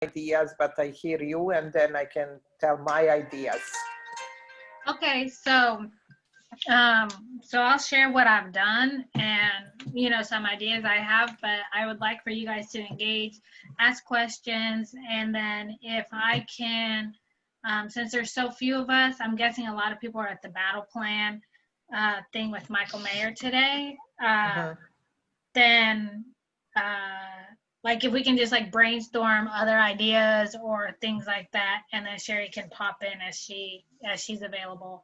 ideas, but I hear you and then I can tell my ideas. Okay, so I'll share what I've done and, some ideas I have, but I would like for you guys to engage, ask questions, and then if I can, since there's so few of us, I'm guessing a lot of people are at the battle plan thing with Michael Mayer today. Then like if we can just like brainstorm other ideas or things like that, and then Sherry can pop in as she's available.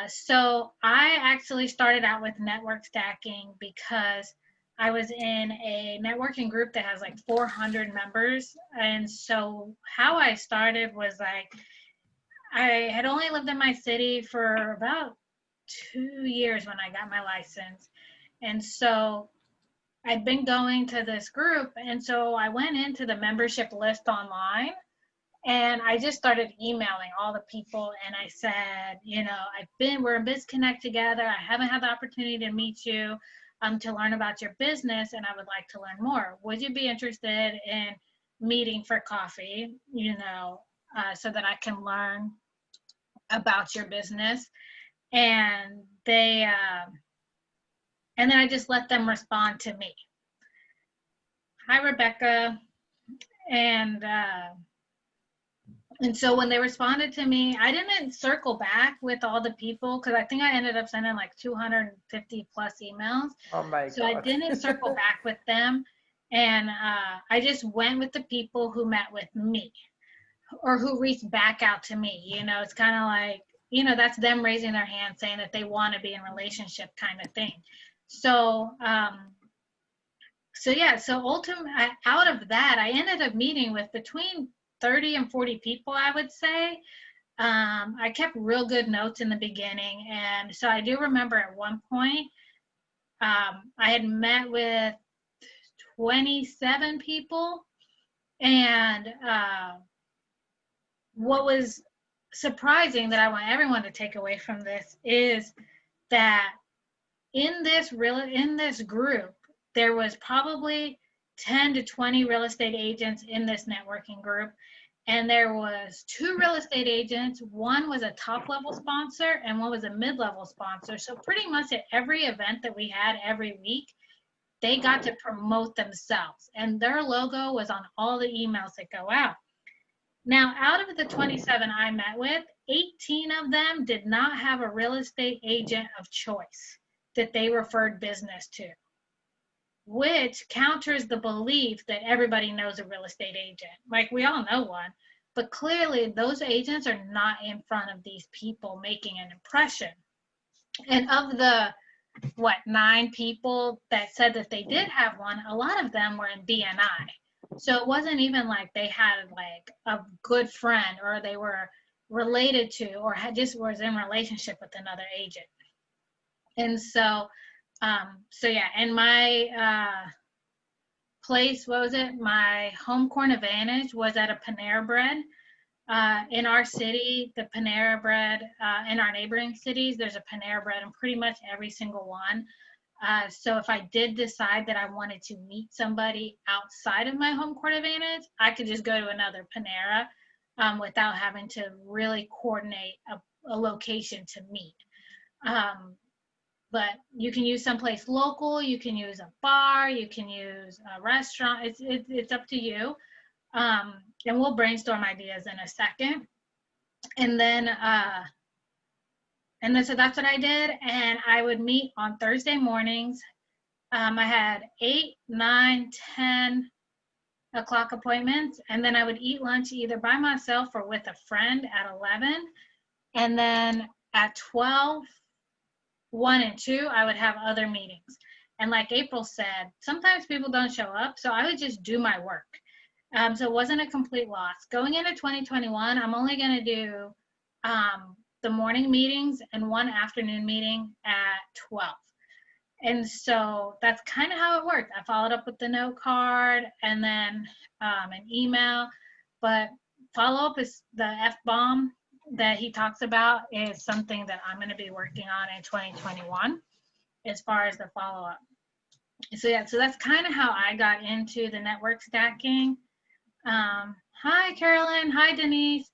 So I actually started out with network stacking because I was in a networking group that has like 400 members. And so how I started was like, I had only lived in my city for about 2 years when I got my license. And so I'd been going to this group. And so I went into the membership list online. And I just started emailing all the people, and I said, we're in BizConnect together. I haven't had the opportunity to meet you to learn about your business, and I would like to learn more. Would you be interested in meeting for coffee, so that I can learn about your business? And and then I just let them respond to me. Hi, Rebecca. And so when they responded to me, I didn't circle back with all the people because I think I ended up sending like 250 plus emails. Oh my God. So I didn't circle back with them. And I just went with the people who met with me or who reached back out to me. It's kind of like, that's them raising their hand saying that they want to be in a relationship kind of thing. So, so ultimately out of that, I ended up meeting with between 30 and 40 people, I would say. I kept real good notes in the beginning. And so I do remember at one point, I had met with 27 people. And what was surprising that I want everyone to take away from this is that in this group, there was probably 10 to 20 real estate agents in this networking group. And there was 2 real estate agents. One was a top level sponsor and one was a mid-level sponsor. So pretty much at every event that we had every week, they got to promote themselves. And their logo was on all the emails that go out. Now, out of the 27 I met with, 18 of them did not have a real estate agent of choice that they referred business to, which counters the belief that everybody knows a real estate agent. Like, we all know one, but clearly those agents are not in front of these people making an impression. And of the, 9 people that said that they did have one, a lot of them were in BNI. So it wasn't even like they had like a good friend or they were related to or just was in relationship with another agent. And so yeah, and my place, my home corn advantage was at a Panera Bread. In our city, the Panera Bread, in our neighboring cities, there's a Panera Bread in pretty much every single one. So if I did decide that I wanted to meet somebody outside of my home court advantage, I could just go to another Panera without having to really coordinate a location to meet. But you can use someplace local, you can use a bar, you can use a restaurant. It's up to you. And we'll brainstorm ideas in a second. And then so that's what I did. And I would meet on Thursday mornings. I had 8, 9, 10 o'clock appointments. And then I would eat lunch either by myself or with a friend at 11. And then at 12, 1 and 2, I would have other meetings. And like April said, sometimes people don't show up. So I would just do my work. So it wasn't a complete loss. Going into 2021, I'm only going to do the morning meetings and 1 afternoon meeting at 12. And so that's kind of how it worked. I followed up with the note card and then an email. But follow-up is the F-bomb that he talks about is something that I'm going to be working on in 2021 as far as the follow-up. So yeah, so that's kind of how I got into the network stacking. Hi, Carolyn. Hi, Denise.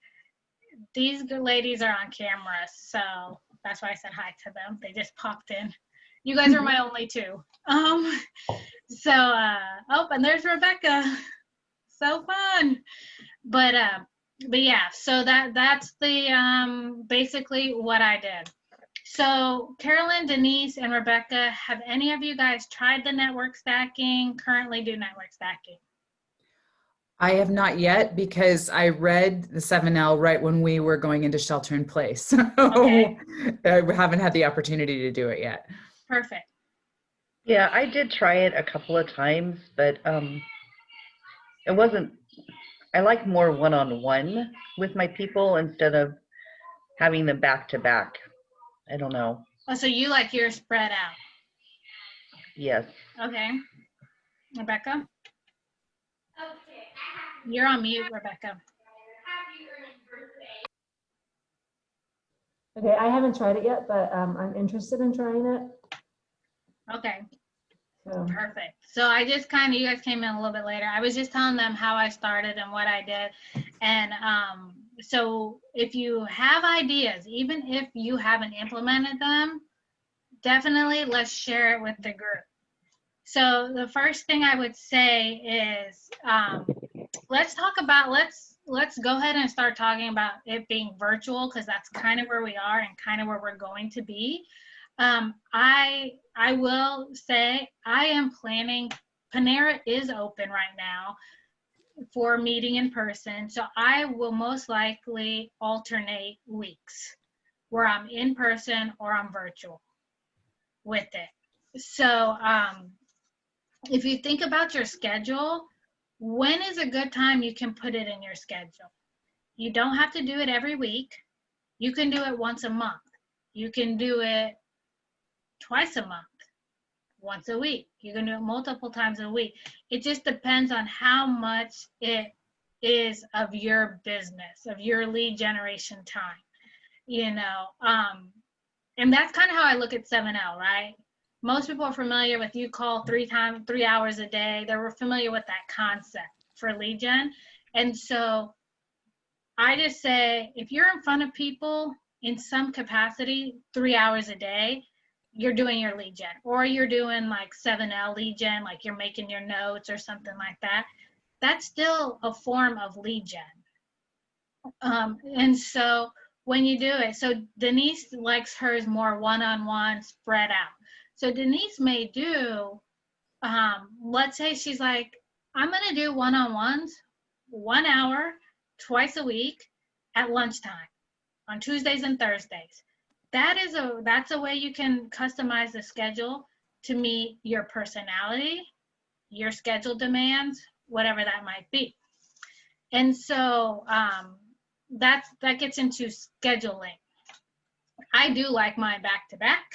These ladies are on camera, so that's why I said hi to them. They just popped in. You guys are my only two. Oh, and there's Rebecca. So fun. But yeah, so that's the basically what I did. So Carolyn, Denise, and Rebecca, have any of you guys tried the network stacking? Currently do network stacking? I have not yet because I read the 7L right when we were going into shelter in place. So Okay, I haven't had the opportunity to do it yet. perfect. Yeah, I did try it a couple of times, but it wasn't, I like more one-on-one with my people instead of having them back to back. I don't know. Oh, so you like yours spread out. Yes. Okay. Rebecca? You're on mute, Rebecca. Okay, I haven't tried it yet, but I'm interested in trying it. Okay, So, perfect. So I just kind of, you guys came in a little bit later. I was just telling them how I started and what I did. And so if you have ideas, even if you haven't implemented them, definitely let's share it with the group. So the first thing I would say is let's talk about, let's go ahead and start talking about it being virtual, because that's kind of where we are and kind of where we're going to be. I will say I am planning, Panera is open right now for meeting in person. So I will most likely alternate weeks where I'm in person or I'm virtual with it. So if you think about your schedule, when is a good time you can put it in your schedule? You don't have to do it every week. You can do it once a month. You can do it twice a month, once a week. You can do it multiple times a week. It just depends on how much it is of your business, of your lead generation time, you know. And that's kind of how I look at 7L, right? Most people are familiar with you call 3 hours a day. They're familiar with that concept for lead gen. And so I just say, if you're in front of people in some capacity 3 hours a day, you're doing your lead gen, or you're doing like 7L lead gen, like you're making your notes or something like that. That's still a form of lead gen. And so when you do it, so Denise likes hers more one-on-one, spread out. So Denise may do, let's say she's like, I'm going to do one-on-ones, 1 hour, twice a week at lunchtime on Tuesdays and Thursdays. That's a way you can customize the schedule to meet your personality, your schedule demands, whatever that might be. And so that gets into scheduling. I do like mine back to back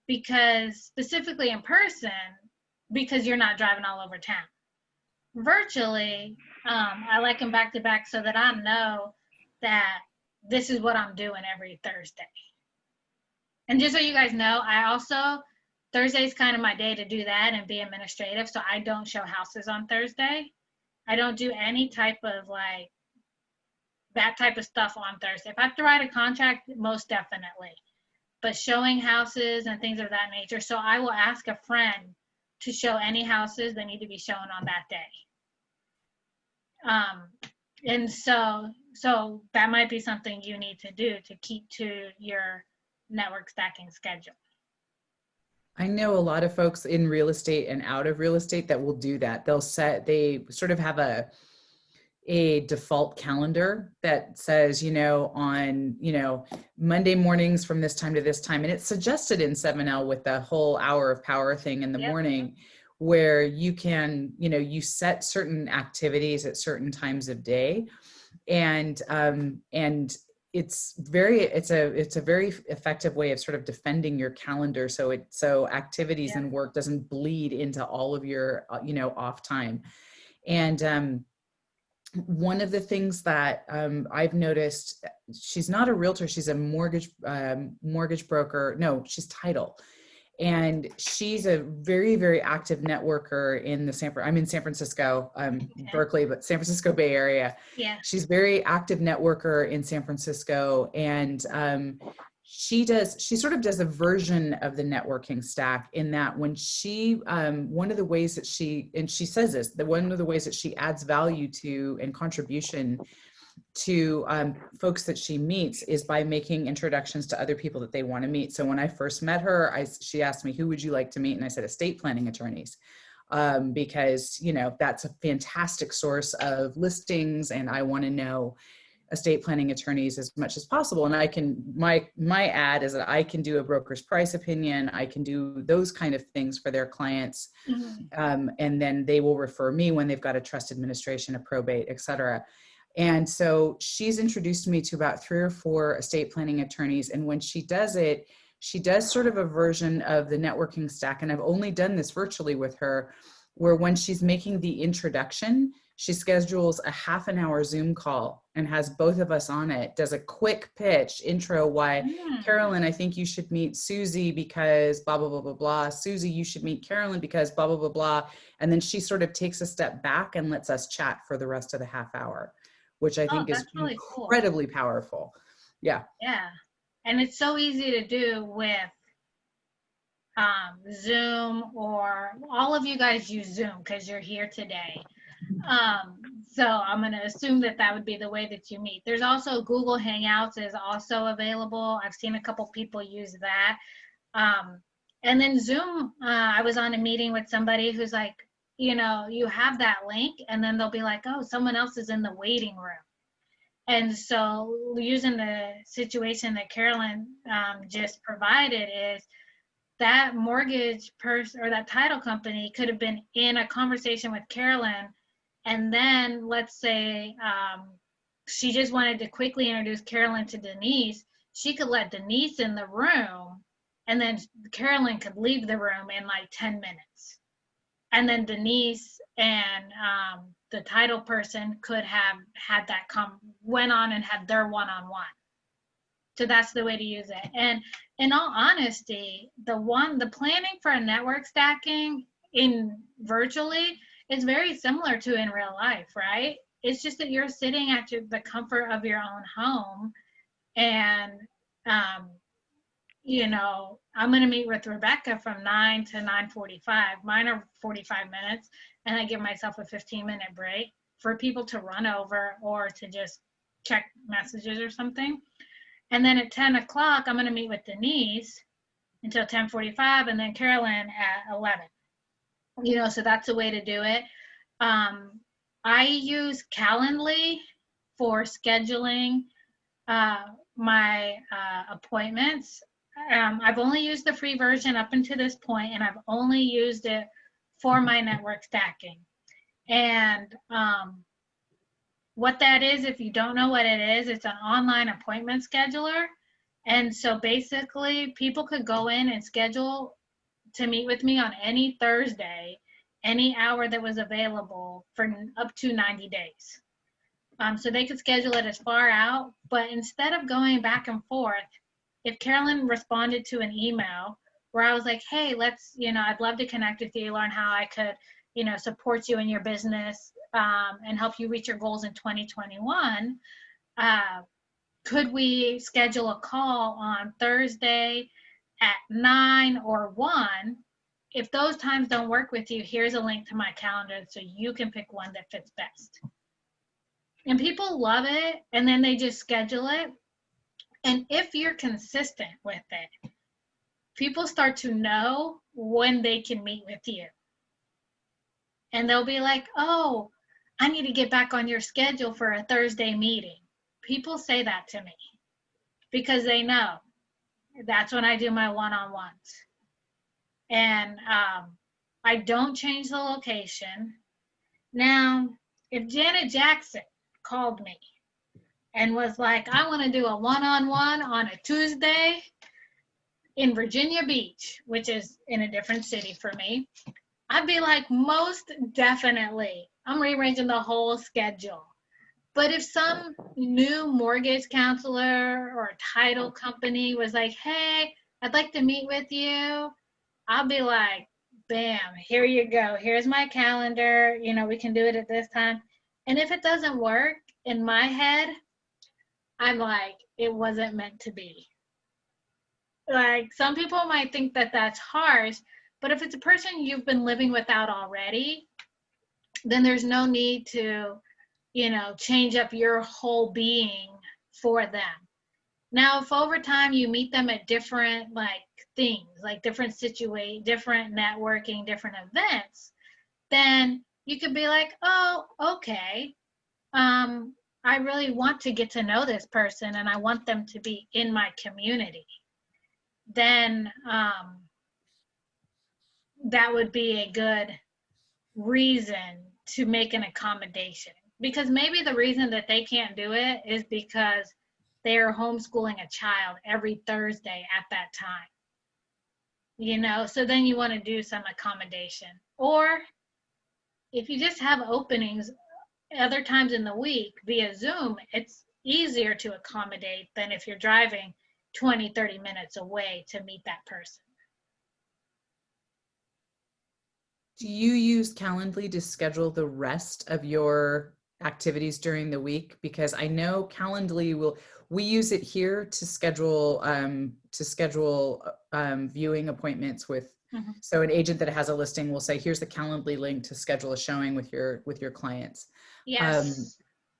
because specifically in person, because you're not driving all over town. Virtually, I like them back to back so that I know that this is what I'm doing every Thursday. And just so you guys know, I also, Thursday is kind of my day to do that and be administrative. So I don't show houses on Thursday. I don't do any type of like that type of stuff on Thursday. If I have to write a contract, most definitely. But showing houses and things of that nature. So I will ask a friend to show any houses that need to be shown on that day. And so that might be something you need to do to keep to your network stacking schedule. I know a lot of folks in real estate and out of real estate that will do that. They sort of have a default calendar that says, on, Monday mornings from this time to this time. And it's suggested in 7L with the whole hour of power thing in the morning, where you can, you set certain activities at certain times of day. And it's a very effective way of sort of defending your calendar. So activities and work doesn't bleed into all of your, off time. And, one of the things that I've noticed, she's not a realtor, she's a mortgage broker. No, she's title. And she's a very, very active networker in I'm in San Francisco, Berkeley, but San Francisco Bay Area. Yeah. She's very active networker in San Francisco. And she sort of does a version of the networking stack in that when she, one of the ways that she says this, that one of the ways that she adds value to and contribution to folks that she meets is by making introductions to other people that they want to meet. So when I first met her, she asked me, who would you like to meet? And I said, estate planning attorneys, because, you know, that's a fantastic source of listings, and I want to know estate planning attorneys as much as possible. And I can, my ad is that I can do a broker's price opinion. I can do those kind of things for their clients. Mm-hmm. And then they will refer me when they've got a trust administration, a probate, et cetera. And so she's introduced me to about 3 or 4 estate planning attorneys. And when she does it, she does sort of a version of the networking stack. And I've only done this virtually with her, where when she's making the introduction, she schedules a half an hour Zoom call and has both of us on it, does a quick pitch intro, why, Carolyn, I think you should meet Susie because blah, blah, blah, blah, blah. Susie, you should meet Carolyn because blah, blah, blah, blah. And then she sort of takes a step back and lets us chat for the rest of the half hour, which I think is really incredibly powerful. Yeah. Yeah. And it's so easy to do with Zoom, or all of you guys use Zoom because you're here today. So I'm going to assume that would be the way that you meet. There's also Google Hangouts is also available. I've seen a couple people use that. And then Zoom, I was on a meeting with somebody who's like, you know, you have that link, and then they'll be like, oh, someone else is in the waiting room. And so using the situation that Carolyn just provided is that mortgage person or that title company could have been in a conversation with Carolyn. And then let's say she just wanted to quickly introduce Carolyn to Denise. She could let Denise in the room, and then Carolyn could leave the room in like 10 minutes. And then Denise and the title person could have had that went on and had their one-on-one. So that's the way to use it. And in all honesty, the planning for a network stacking in virtually is very similar to in real life, right? It's just that you're sitting at the comfort of your own home, and you know, I'm going to meet with Rebecca from 9 to 9:45. Mine are 45 minutes, and I give myself a 15-minute break for people to run over or to just check messages or something. And then at 10 o'clock, I'm going to meet with Denise until 10:45, and then Carolyn at 11. You know, so that's a way to do it. I use Calendly for scheduling my appointments. I've only used the free version up until this point, and I've only used it for my network stacking. And what that is, if you don't know what it is, it's an online appointment scheduler. And so basically, people could go in and schedule to meet with me on any Thursday, any hour that was available for up to 90 days. So they could schedule it as far out, but instead of going back and forth, if Carolyn responded to an email where I was like, hey, let's, you know, I'd love to connect with you, learn how I could, you know, support you in your business and help you reach your goals in 2021, could we schedule a call on Thursday at 9 or 1? If those times don't work with you, here's a link to my calendar so you can pick one that fits best. And people love it, and then they just schedule it. And if you're consistent with it, people start to know when they can meet with you. And they'll be like, oh, I need to get back on your schedule for a Thursday meeting. People say that to me because they know that's when I do my one-on-ones. And I don't change the location. Now, if Janet Jackson called me and was like, I want to do a one-on-one on a Tuesday in Virginia Beach, which is in a different city for me, I'd be like, most definitely. I'm rearranging the whole schedule. But if some new mortgage counselor or title company was like, hey, I'd like to meet with you, I'll be like, bam, here you go. Here's my calendar. You know, we can do it at this time. And if it doesn't work in my head, I'm like, it wasn't meant to be. Like, some people might think that that's harsh, but if it's a person you've been living without already, then there's no need to, you know, change up your whole being for them. Now, if over time you meet them at different like things, like different different networking, different events, then you could be like, oh, okay. I really want to get to know this person and I want them to be in my community. Then that would be a good reason to make an accommodation. Because maybe the reason that they can't do it is because they're homeschooling a child every Thursday at that time. You know, so then you want to do some accommodation. Or if you just have openings other times in the week via Zoom, it's easier to accommodate than if you're driving 20, 30 minutes away to meet that person. Do you use Calendly to schedule the rest of your activities during the week? Because I know Calendly we use it here to schedule viewing appointments with, Mhm. so an agent that has a listing will say, here's the Calendly link to schedule a showing with your clients. Yes.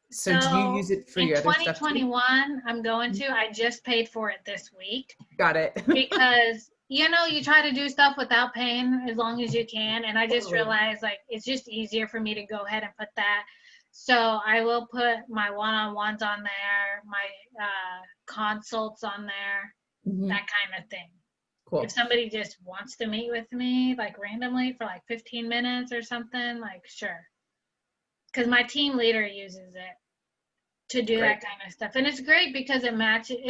So do you use it for in your other stuff too? 2021, I'm going to, I just paid for it this week. Got it. Because, you know, you try to do stuff without paying as long as you can. And I just Totally. realized, like, it's just easier for me to go ahead and put that. So I will put my one-on-ones on there, my consults on there, Mhm. that kind of thing. Cool. If somebody just wants to meet with me, like randomly for like 15 minutes or something, like, sure. Because my team leader uses it to do that kind of stuff. And it's great because it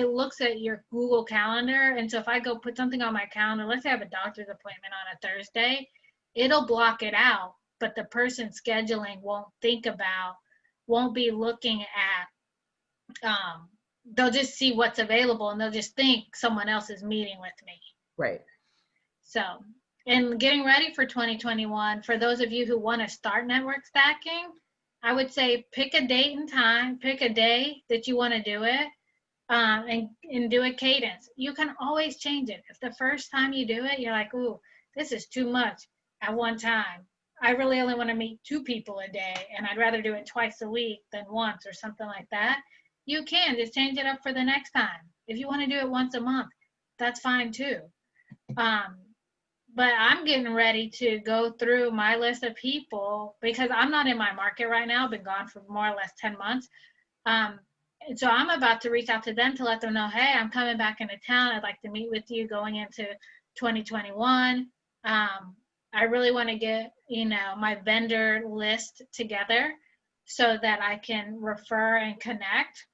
looks at your Google Calendar. And so if I go put something on my calendar, let's say I have a doctor's appointment on a Thursday, it'll block it out, but the person scheduling won't be looking at, they'll just see what's available and they'll just think someone else is meeting with me. Right. So, and getting ready for 2021, for those of you who want to start network stacking, I would say pick a date and time, pick a day that you want to do it, and do a cadence. You can always change it. If the first time you do it, you're like, ooh, this is too much at one time. I really only want to meet 2 people a day, and I'd rather do it twice a week than once or something like that. You can just change it up for the next time. If you want to do it once a month, that's fine too. But I'm getting ready to go through my list of people because I'm not in my market right now. I've been gone for more or less 10 months. And so I'm about to reach out to them to let them know, hey, I'm coming back into town. I'd like to meet with you going into 2021. I really want to get, you know, my vendor list together so that I can refer and connect.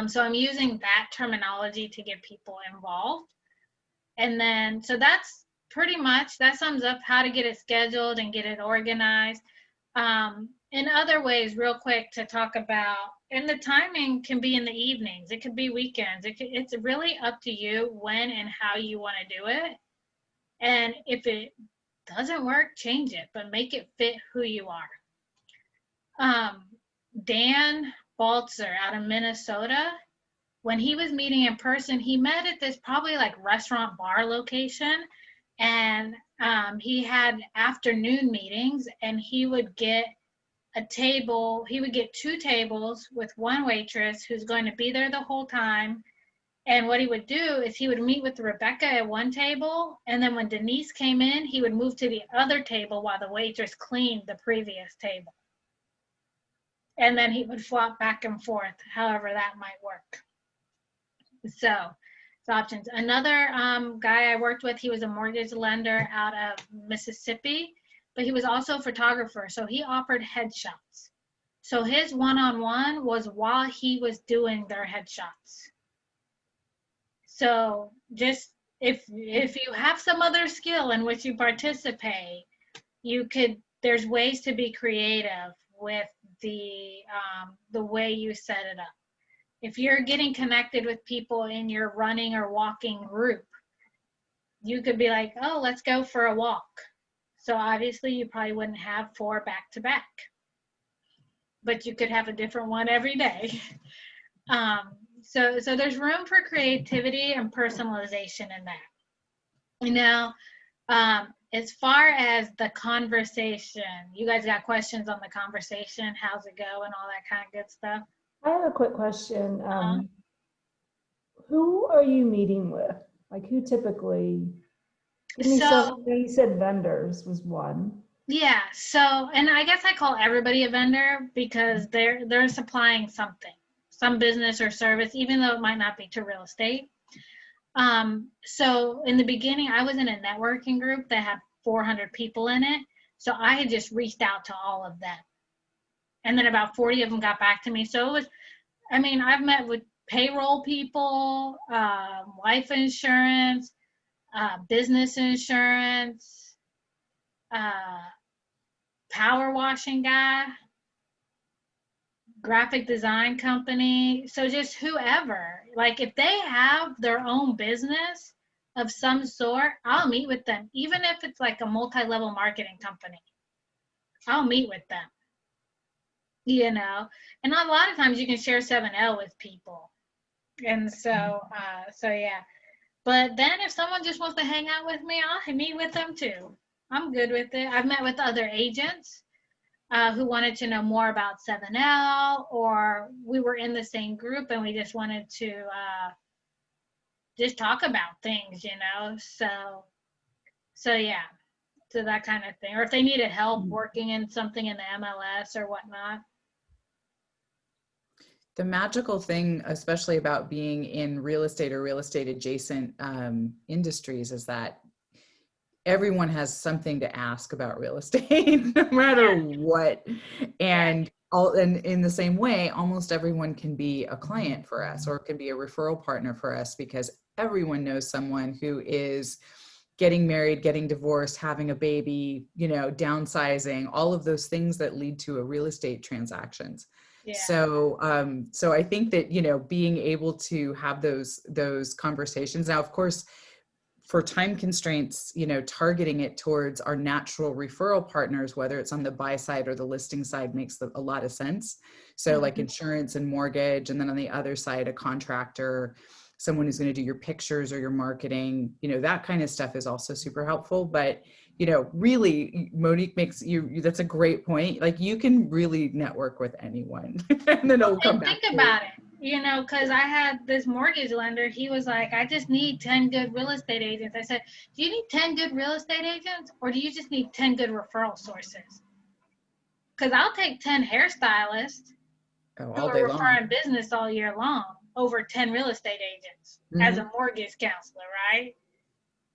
So I'm using that terminology to get people involved. And then, so that's pretty much, that sums up how to get it scheduled and get it organized. In other ways, real quick to talk about, and the timing can be in the evenings, it could be weekends. It's really up to you when and how you want to do it. And if it doesn't work, change it, but make it fit who you are. Dan Baltzer out of Minnesota, when he was meeting in person, he met at this probably like restaurant bar location, and he had afternoon meetings, and he would get a table. He would get 2 tables with 1 waitress who's going to be there the whole time. And what he would do is he would meet with Rebecca at one table, and then when Denise came in, he would move to the other table while the waitress cleaned the previous table. And then he would flop back and forth, however that might work. So it's options. Another guy I worked with, he was a mortgage lender out of Mississippi, but he was also a photographer. So he offered headshots. So his one-on-one was while he was doing their headshots. So just if you have some other skill in which you participate, there's ways to be creative with the way you set it up. If you're getting connected with people in your running or walking group, you could be like, oh, let's go for a walk. So obviously you probably wouldn't have 4 back to back, but you could have a different one every day. So there's room for creativity and personalization in that. Now, as far as the conversation, you guys got questions on the conversation, how's it go, and all that kind of good stuff? I have a quick question. Uh-huh. Who are you meeting with? Like, who typically? Give me So- some. You said vendors was one. Yeah, so, and I guess I call everybody a vendor because they're supplying something, some business or service, even though it might not be to real estate. So in the beginning, I was in a networking group that had 400 people in it. So I had just reached out to all of them. And then about 40 of them got back to me. So it was, I mean, I've met with payroll people, life insurance, business insurance, power washing guy, graphic design company. So just whoever, like if they have their own business of some sort, I'll meet with them. Even if it's like a multi-level marketing company, I'll meet with them, you know. And a lot of times you can share 7L with people. And so yeah. But then if someone just wants to hang out with me, I'll meet with them too. I'm good with it. I've met with other agents who wanted to know more about 7L, or we were in the same group and we just wanted to just talk about things, you know. So yeah, so that kind of thing. Or if they needed help working in something in the MLS or whatnot. The magical thing, especially about being in real estate or real estate adjacent industries, is that everyone has something to ask about real estate, no matter what. And in the same way, almost everyone can be a client for us or can be a referral partner for us, because everyone knows someone who is getting married, getting divorced, having a baby, you know, downsizing, all of those things that lead to a real estate transactions. Yeah. So I think that, you know, being able to have those conversations now, of course, for time constraints, you know, targeting it towards our natural referral partners, whether it's on the buy side or the listing side, makes a lot of sense. So like insurance and mortgage, and then on the other side, a contractor, someone who's going to do your pictures or your marketing, you know, that kind of stuff is also super helpful. But, you know, really, Monique makes that's a great point. Like, you can really network with anyone and then it'll come back. Think about it, you know, because I had this mortgage lender. He was like, I just need 10 good real estate agents. I said, do you need 10 good real estate agents, or do you just need 10 good referral sources? Because I'll take 10 hairstylists who all are day referring long. business all year long over 10 real estate agents as a mortgage counselor, right?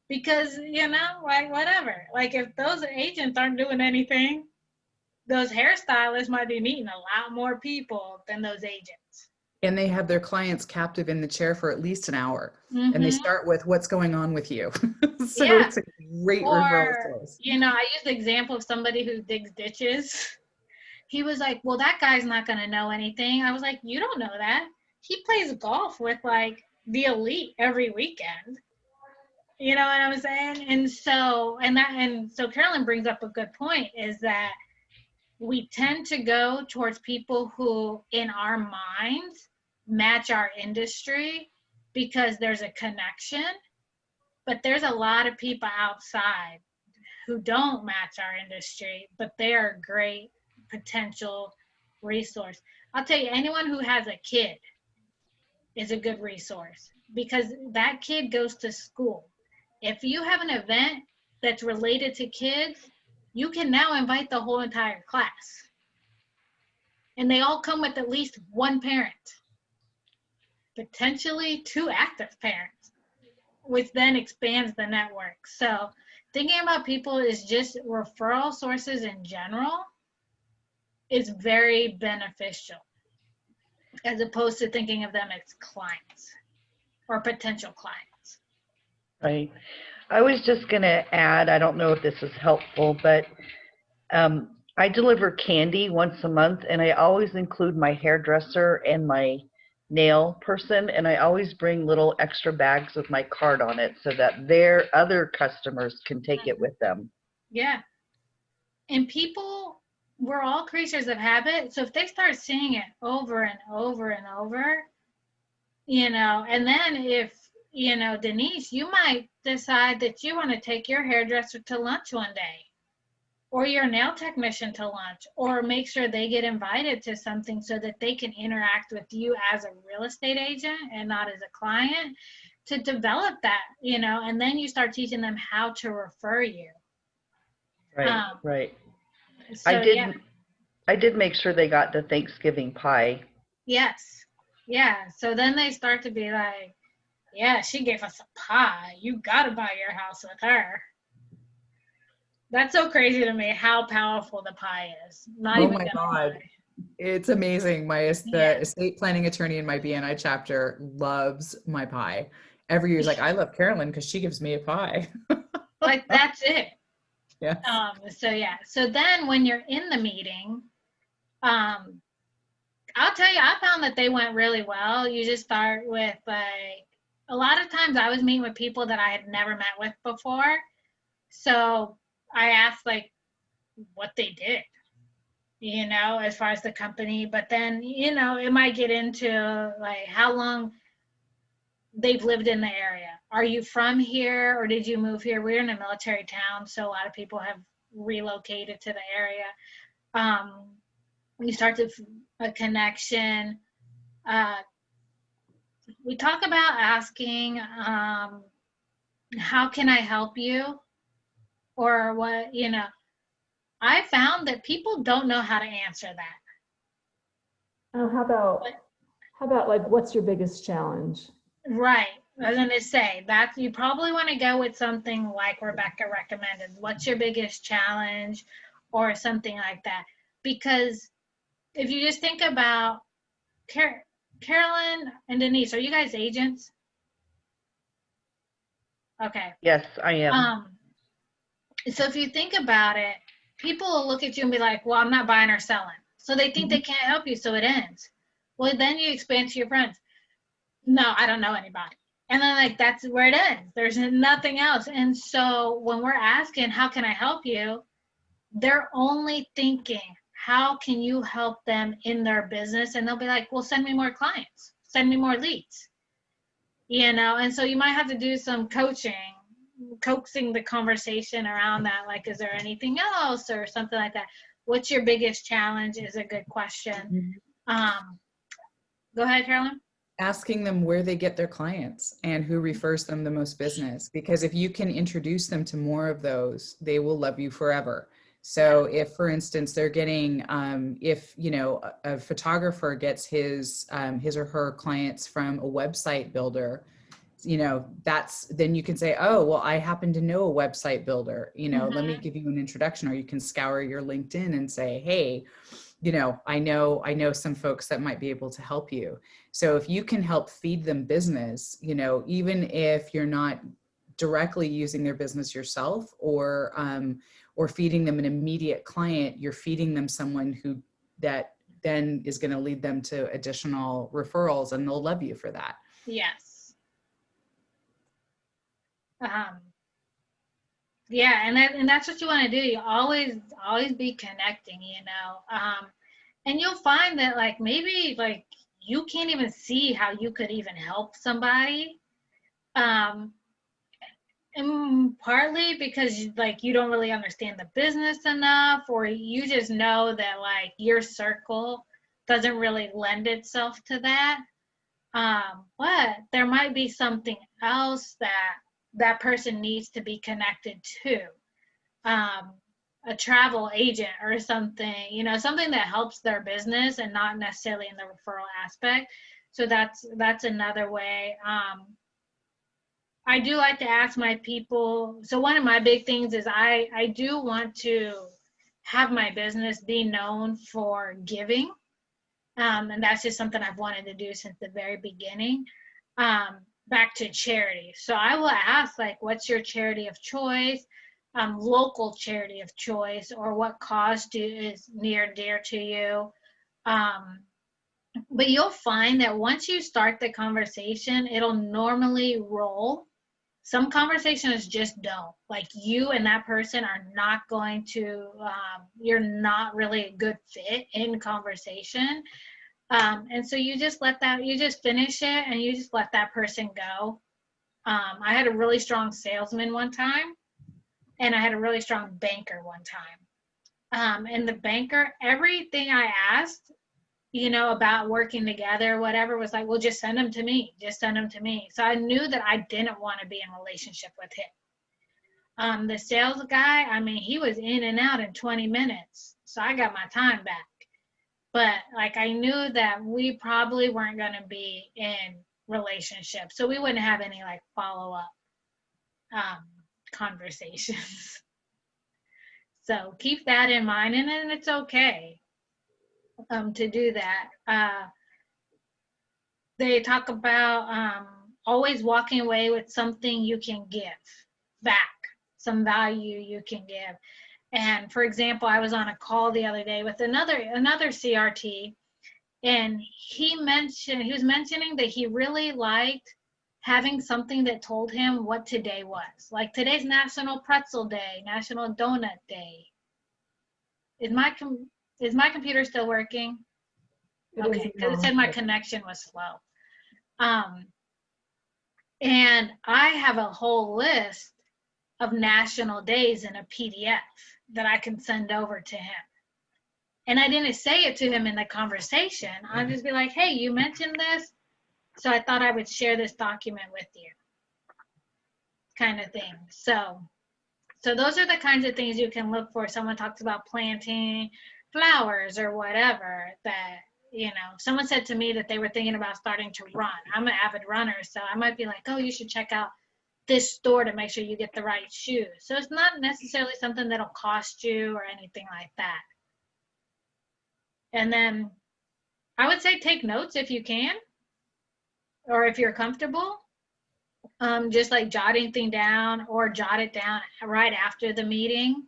Because, you know, like, whatever. Like, if those agents aren't doing anything, those hairstylists might be meeting a lot more people than those agents. And they have their clients captive in the chair for at least an hour. And they start with, what's going on with you? So Yeah. it's a great referral source. You know, I used the example of somebody who digs ditches. He was like, well, that guy's not going to know anything. I was like, you don't know that. He plays golf with like the elite every weekend. You know what I'm saying? And so Carolyn brings up a good point, is that we tend to go towards people who in our minds match our industry because there's a connection, but there's a lot of people outside who don't match our industry, but they're a great potential resource. I'll tell you, anyone who has a kid is a good resource, because that kid goes to school. If you have an event that's related to kids, you can now invite the whole entire class. And they all come with at least one parent, potentially 2 active parents, which then expands the network. So thinking about people is just referral sources in general is very beneficial, as opposed to thinking of them as clients or potential clients. Right. I was just going to add, I don't know if this is helpful, but I deliver candy once a month, and I always include my hairdresser and my nail person, and I always bring little extra bags with my card on it so that their other customers can take it with them. Yeah. And people, we're all creatures of habit. So if they start seeing it over and over and over, and then if, Denise, you might decide that you want to take your hairdresser to lunch one day, or your nail technician to lunch, or make sure they get invited to something so that they can interact with you as a real estate agent and not as a client, to develop that, and then you start teaching them how to refer you. Right, right. So, I did make sure they got the Thanksgiving pie. Yes. Yeah. So then they start to be like, yeah, she gave us a pie. You got to buy your house with her. That's so crazy to me how powerful the pie is. Not Oh even my gonna lie. God. It's amazing. The estate planning attorney in my BNI chapter loves my pie. Every year he's like, I love Carolyn because she gives me a pie. Like, that's it. Yeah. So then when you're in the meeting, I'll tell you, I found that they went really well. You just start with, like, a lot of times I was meeting with people that I had never met with before. So I asked, like, what they did, as far as the company. But then, it might get into, like, how long they've lived in the area. Are you from here, or did you move here? We're in a military town, so a lot of people have relocated to the area. You start to a connection. We talk about asking, how can I help you? Or what, I found that people don't know how to answer that. Oh, how about like, what's your biggest challenge? Right. I was going to say that you probably want to go with something like Rebecca recommended. What's your biggest challenge, or something like that? Because if you just think about Carolyn and Denise, are you guys agents? Okay. Yes, I am. So if you think about it, people will look at you and be like, well, I'm not buying or selling. So they think they can't help you, so it ends. Well, then you expand to your friends. No, I don't know anybody. And then, like, that's where it ends. There's nothing else. And so when we're asking, how can I help you? They're only thinking, how can you help them in their business? And they'll be like, well, send me more clients, send me more leads, and so you might have to do some coaxing the conversation around that. Like, is there anything else, or something like that? What's your biggest challenge is a good question. Go ahead, Carolyn. Asking them where they get their clients and who refers them the most business, because if you can introduce them to more of those, they will love you forever. So if, for instance, they're getting, if, a photographer gets his or her clients from a website builder, then you can say, oh, well, I happen to know a website builder, let me give you an introduction. Or you can scour your LinkedIn and say, hey, I know some folks that might be able to help you. So if you can help feed them business, even if you're not directly using their business yourself, or feeding them an immediate client, you're feeding them someone that then is going to lead them to additional referrals, and they'll love you for that. Yes. Yeah, and that's what you want to do. You always be connecting, and you'll find that, like, maybe, like, you can't even see how you could even help somebody, and partly because, like, you don't really understand the business enough, or you just know that, like, your circle doesn't really lend itself to that. But there might be something else that person needs to be connected to, a travel agent or something, something that helps their business and not necessarily in the referral aspect. So that's another way. I do like to ask my people. So one of my big things is I do want to have my business be known for giving. And that's just something I've wanted to do since the very beginning, back to charity. So I will ask, like, what's your charity of choice, local charity of choice, or what cause is near and dear to you, But you'll find that once you start the conversation, it'll normally roll. Some conversations just don't. Like, you and that person are not going to, you're not really a good fit in conversation. And so you just finish it and you just let that person go. I had a really strong salesman one time, and I had a really strong banker one time. And the banker, everything I asked, about working together, whatever, was like, well, just send them to me. Just send them to me. So I knew that I didn't want to be in a relationship with him. The sales guy, I mean, he was in and out in 20 minutes. So I got my time back. But like, I knew that we probably weren't going to be in relationships. So we wouldn't have any like follow-up conversations. So keep that in mind, and then it's okay to do that. They talk about always walking away with something you can give back, some value you can give. And for example, I was on a call the other day with another CRT, and he was mentioning that he really liked having something that told him what today was. Like, today's National Pretzel Day, National Donut Day. Is my computer still working? Okay, because it said my connection was slow. And I have a whole list of national days in a PDF that I can send over to him. And I didn't say it to him in the conversation. I'd just be like, hey, you mentioned this, so I thought I would share this document with you, kind of thing. So those are the kinds of things you can look for. Someone talks about planting flowers or whatever, that, someone said to me that they were thinking about starting to run. I'm an avid runner, so I might be like, oh, you should check out this store to make sure you get the right shoes. So it's not necessarily something that'll cost you or anything like that. And then I would say take notes if you can, or if you're comfortable. Just like jotting thing down, or jot it down right after the meeting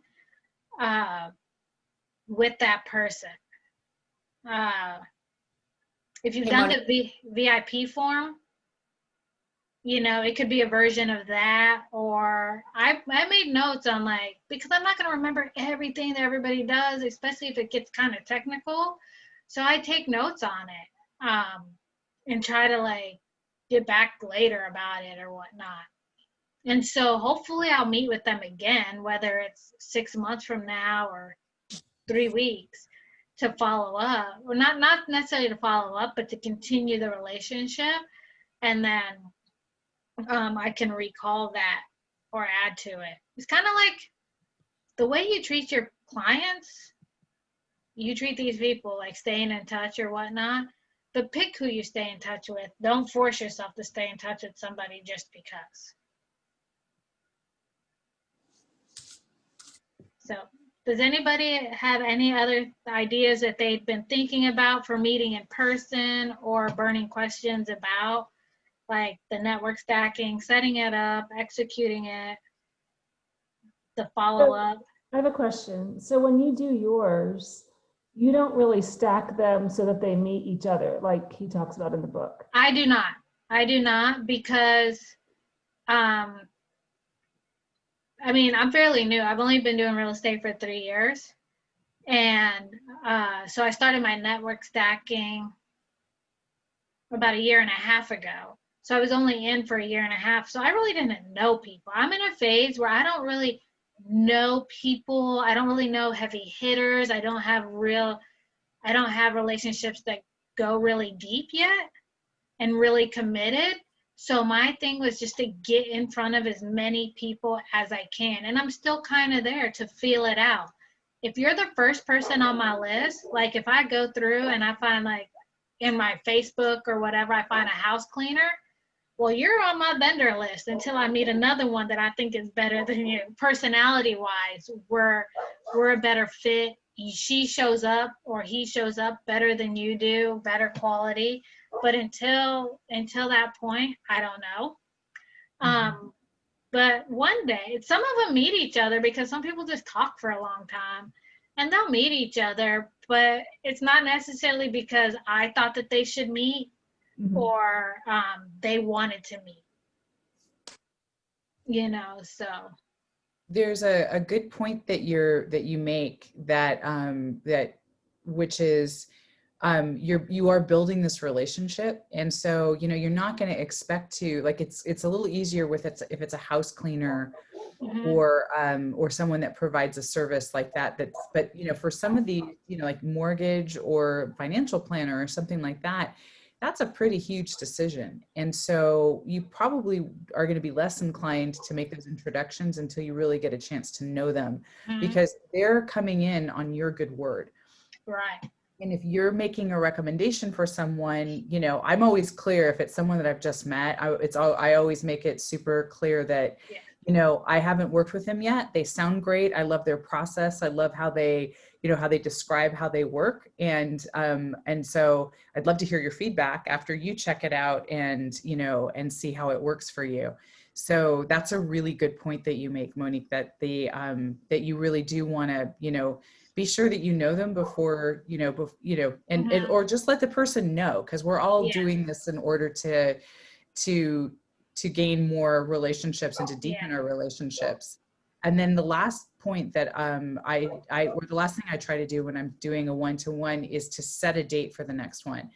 with that person. If you've done the VIP form, it could be a version of that. Or I made notes on, like, because I'm not going to remember everything that everybody does, especially if it gets kind of technical. So I take notes on it and try to like get back later about it or whatnot. And so hopefully I'll meet with them again, whether it's 6 months from now or 3 weeks, to follow up, or not necessarily to follow up, but to continue the relationship. And then I can recall that or add to it. It's kind of like the way you treat your clients. You treat these people like staying in touch or whatnot, but pick who you stay in touch with. Don't force yourself to stay in touch with somebody just because. So does anybody have any other ideas that they've been thinking about for meeting in person, or burning questions about, like the network stacking, setting it up, executing it, the follow-up? I have a question. So when you do yours, you don't really stack them so that they meet each other, like he talks about in the book? I do not, because I'm fairly new. I've only been doing real estate for 3 years. And so I started my network stacking about 1.5 years ago. So I was only in for 1.5 years. So I really didn't know people. I'm in a phase where I don't really know people. I don't really know heavy hitters. I don't have relationships that go really deep yet and really committed. So my thing was just to get in front of as many people as I can. And I'm still kind of there to feel it out. If you're the first person on my list, like if I go through and I find, like in my Facebook or whatever, I find a house cleaner, well, you're on my vendor list until I meet another one that I think is better than you. Personality wise, we're a better fit. She shows up or he shows up better than you do, better quality. But until that point, I don't know. But one day, some of them meet each other because some people just talk for a long time. and they'll meet each other, but it's not necessarily because I thought that they should meet Mhm. or they wanted to meet, so. There's a good point that you make that which is you are building this relationship, and so you're not going to expect to, like, it's a little easier with if it's a house cleaner Mhm. or someone that provides a service like that, but for some of the like mortgage or financial planner or something like that, that's a pretty huge decision. And so you probably are going to be less inclined to make those introductions until you really get a chance to know them, Mhm. because they're coming in on your good word. Right. And if you're making a recommendation for someone, I'm always clear if it's someone that I've just met, I always make it super clear that, Yeah. I haven't worked with them yet. They sound great. I love their process. I love how they, how they describe how they work. And so I'd love to hear your feedback after you check it out and see how it works for you. So that's a really good point that you make, Monique, that that you really do want to, be sure that you know them before, and or just let the person know, because we're all doing this in order to gain more relationships and to deepen our relationships. And then the last point that or the last thing I try to do when I'm doing a one-to-one is to set a date for the next one,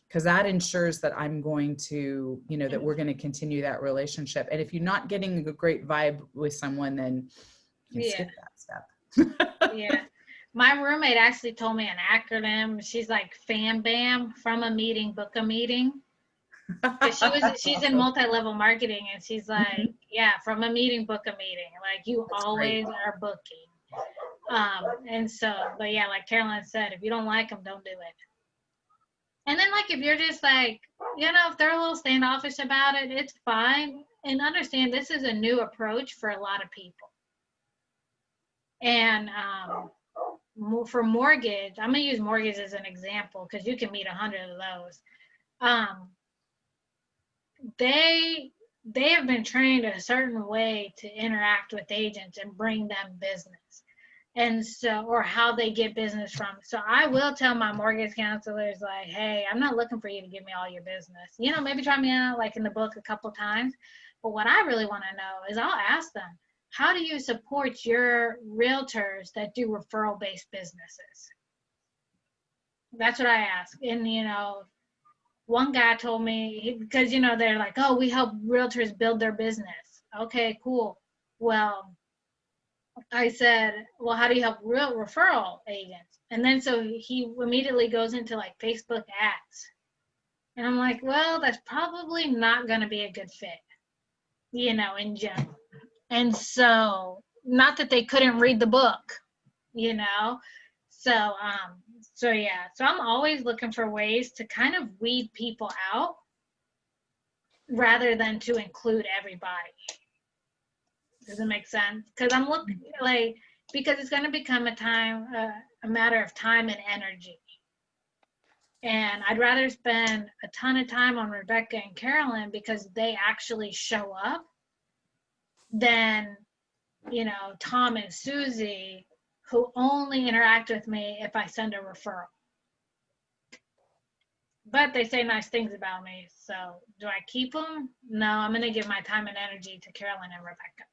because that ensures that I'm going to, that we're going to continue that relationship. And if you're not getting a great vibe with someone, then you can skip that step. Yeah. My roommate actually told me an acronym. She's like FAM BAM, from a meeting, book a meeting. She's in multi-level marketing, and she's like, yeah, from a meeting, book a meeting. Like, you That's always great. are booking. And so, but yeah, like Caroline said, if you don't like them, don't do it. And then, like, if you're just like, if they're a little standoffish about it, it's fine. And understand this is a new approach for a lot of people. And for mortgage, I'm going to use mortgage as an example because you can meet 100 of those. They have been trained a certain way to interact with agents and bring them business. And so, or how they get business from. So I will tell my mortgage counselors, like, hey, I'm not looking for you to give me all your business. Maybe try me out like in the book a couple times. But what I really want to know is I'll ask them, how do you support your realtors that do referral-based businesses? That's what I ask. And, one guy told me, because, they're like, oh, we help realtors build their business. Okay, cool. Well, I said, well, how do you help real referral agents? And then so he immediately goes into like Facebook ads. And I'm like, well, that's probably not going to be a good fit, in general. And so, not that they couldn't read the book, So, yeah. So I'm always looking for ways to kind of weed people out rather than to include everybody. Does it make sense? Because I'm looking because it's going to become a matter of time and energy. And I'd rather spend a ton of time on Rebecca and Carolyn because they actually show up than, Tom and Susie, who only interact with me if I send a referral. But they say nice things about me. So do I keep them? No, I'm going to give my time and energy to Carolyn and Rebecca.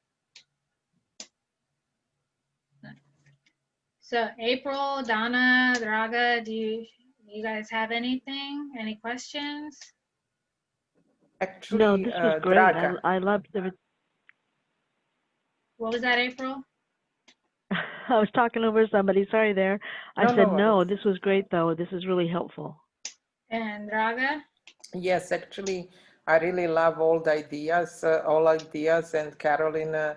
So April, Donna, Draga, do you guys have anything? Any questions? Actually, No, this was great. Draga. I loved the. What was that, April? I was talking over somebody. Sorry there. I No, said no no. worries. This was great though. This is really helpful. And Draga? Yes, actually, I really love all ideas, and Carolyn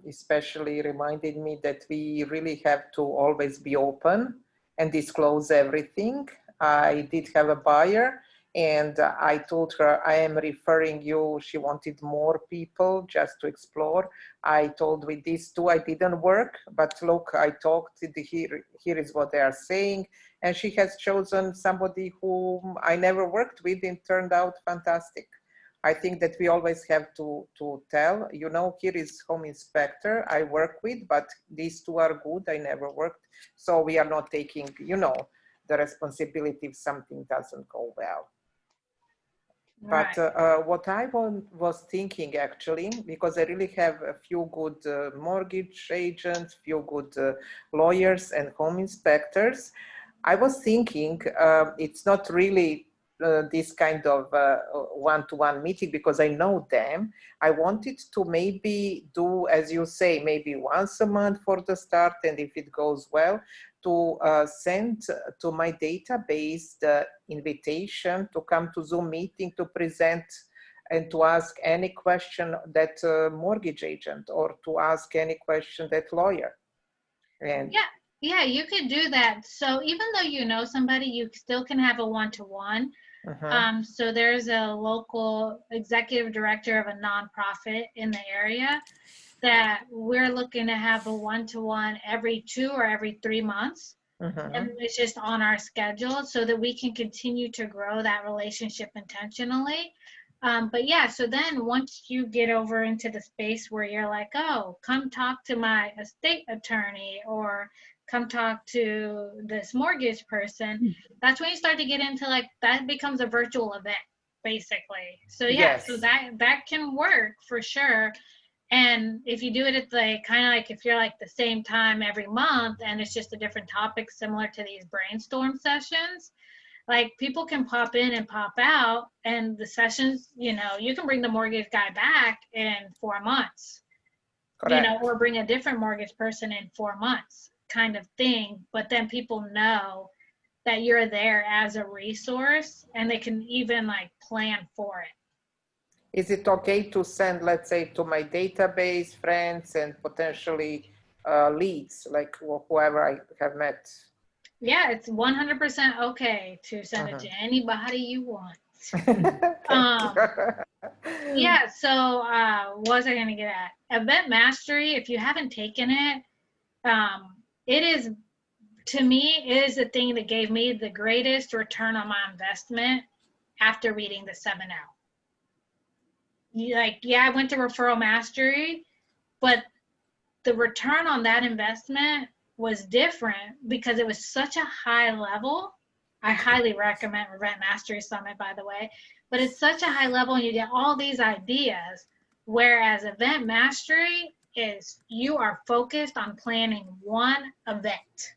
especially reminded me that we really have to always be open and disclose everything. I did have a buyer, and I told her I am referring you. She wanted more people just to explore. I told with these two, I didn't work, but look, I talked, here is what they are saying. And she has chosen somebody whom I never worked with and turned out fantastic. I think that we always have to tell, you know, here is home inspector I work with, but these two are good, I never worked. So we are not taking, you know, the responsibility if something doesn't go well. Right. But what I was thinking actually, because I really have a few good mortgage agents, few good lawyers and home inspectors, I was thinking it's not really this kind of one-to-one meeting because I know them. I wanted to maybe do, as you say, maybe once a month for the start, and if it goes well, to send to my database the invitation to come to Zoom meeting to present and to ask any question that mortgage agent, or to ask any question that lawyer. And yeah, you could do that. So even though you know somebody, you still can have a one-to-one. So there's a local executive director of a nonprofit in the area that we're looking to have a one-to-one every 2 or every 3 months. And it's just on our schedule so that we can continue to grow that relationship intentionally. But yeah, so then once you get over into the space where you're like, oh, come talk to my estate attorney, or come talk to this mortgage person, that's when you start to get into, like, that becomes a virtual event, basically. So yeah, yes. so that can work for sure. And if you do it at the kind of like, if you're like the same time every month and it's just a different topic similar to these brainstorm sessions, like, people can pop in and pop out, and the sessions, you know, you can bring the mortgage guy back in 4 months. Correct. You know, or bring a different mortgage person in 4 months kind of thing. But then people know that you're there as a resource, and they can even like plan for it. Is it okay to send, let's say, to my database, friends, and potentially leads, like whoever I have met? Yeah, it's 100% okay to send it to anybody you want. Yeah, so what was I going to get at? Event Mastery, if you haven't taken it, it is, to me, it is the thing that gave me the greatest return on my investment after reading the 7L. Like, yeah, I went to Referral Mastery, but the return on that investment was different because it was such a high level. I highly recommend Event Mastery Summit, by the way, but it's such a high level and you get all these ideas, whereas Event Mastery is you are focused on planning one event.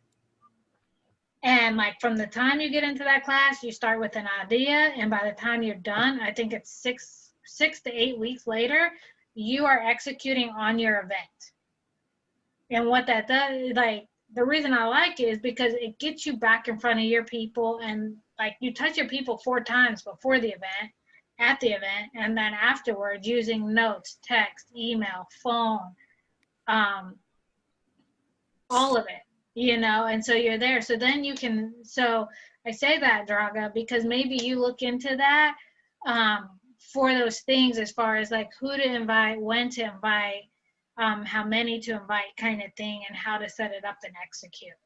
And like, from the time you get into that class, you start with an idea, and by the time you're done, I think it's six to 8 weeks later, you are executing on your event. And what that does, like, the reason I like it is because it gets you back in front of your people, and like, you touch your people 4 times before the event, at the event, and then afterwards using notes, text, email, phone, all of it, you know, and so you're there. So then you can, so I say that, Draga, because maybe you look into that for those things, as far as like who to invite, when to invite, how many to invite, kind of thing, and how to set it up and execute.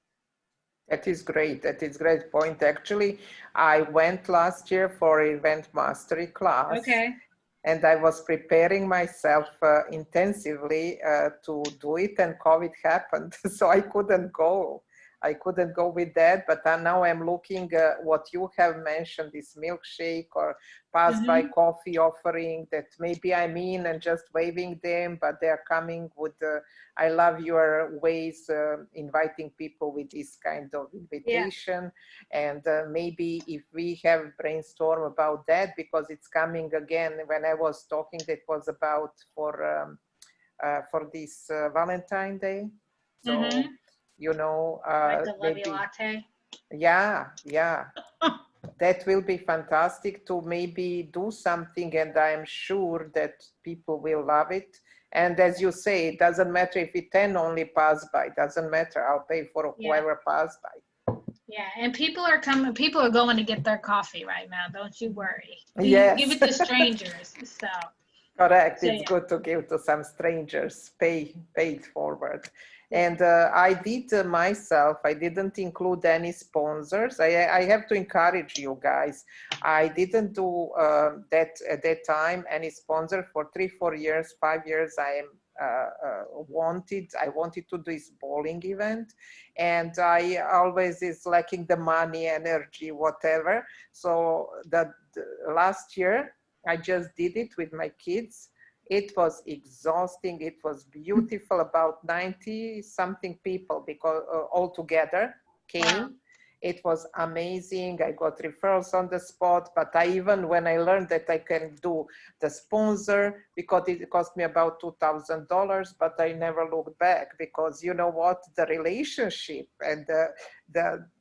That is great. That is great point. Actually, I went last year for event mastery class. Okay. And I was preparing myself intensively to do it, and COVID happened, so I couldn't go. I couldn't go with that, but now I'm looking what you have mentioned, this milkshake or pass-by coffee offering, that maybe I'm in and just waving them, but they're coming with, I love your ways inviting people with this kind of invitation. Yeah. And maybe if we have brainstorm about that, because it's coming again, when I was talking, that was about for this Valentine Day. So, you know, like the maybe latte. Yeah, that will be fantastic to maybe do something, and I'm sure that people will love it. And as you say, it doesn't matter if it 10 only pass by, doesn't matter. I'll pay for whoever pass by. Yeah, and people are coming. People are going to get their coffee right now. Don't you worry. Yes. Give it to strangers. So. Correct. So, it's good to give to some strangers, pay it forward. And I did myself, I didn't include any sponsors. I have to encourage you guys. I didn't do that at that time, any sponsor for 3-4 years, 5 years. I wanted to do this bowling event, and I always is lacking the money, energy, whatever. So the last year I just did it with my kids. It was exhausting. It was beautiful. About 90 something people, because all together came. It was amazing. I got referrals on the spot, but when I learned that I can do the sponsor, because it cost me about $2,000, but I never looked back, because you know what, the relationship and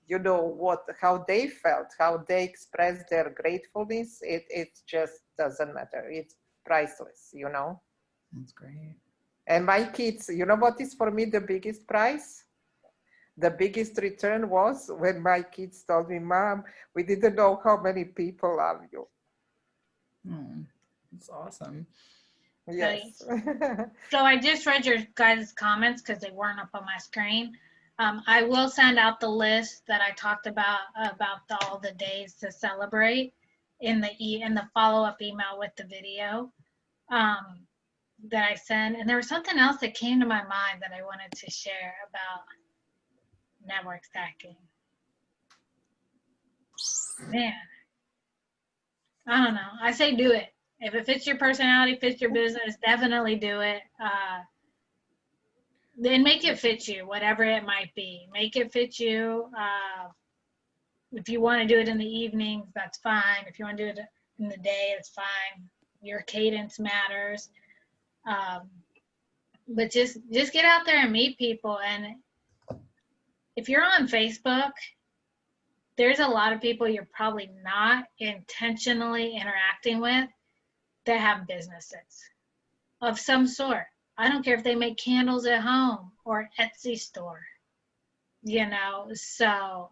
you know what, how they felt, how they expressed their gratefulness, it just doesn't matter. It's priceless, you know. That's great. And my kids, you know what is for me the biggest prize? The biggest return was when my kids told me, Mom, we didn't know how many people love you. That's awesome. Yes. So I just read your guys' comments because they weren't up on my screen. I will send out the list that I talked about all the days to celebrate in the follow-up email with the video that I sent. And there was something else that came to my mind that I wanted to share about network stacking. Man, I don't know. I say do it. If it fits your personality, fits your business, definitely do it. Then make it fit you, whatever it might be. Make it fit you. If you want to do it in the evenings, that's fine. If you want to do it in the day, it's fine. Your cadence matters. But just get out there and meet people. And if you're on Facebook, there's a lot of people you're probably not intentionally interacting with that have businesses of some sort. I don't care if they make candles at home or Etsy store, you know. So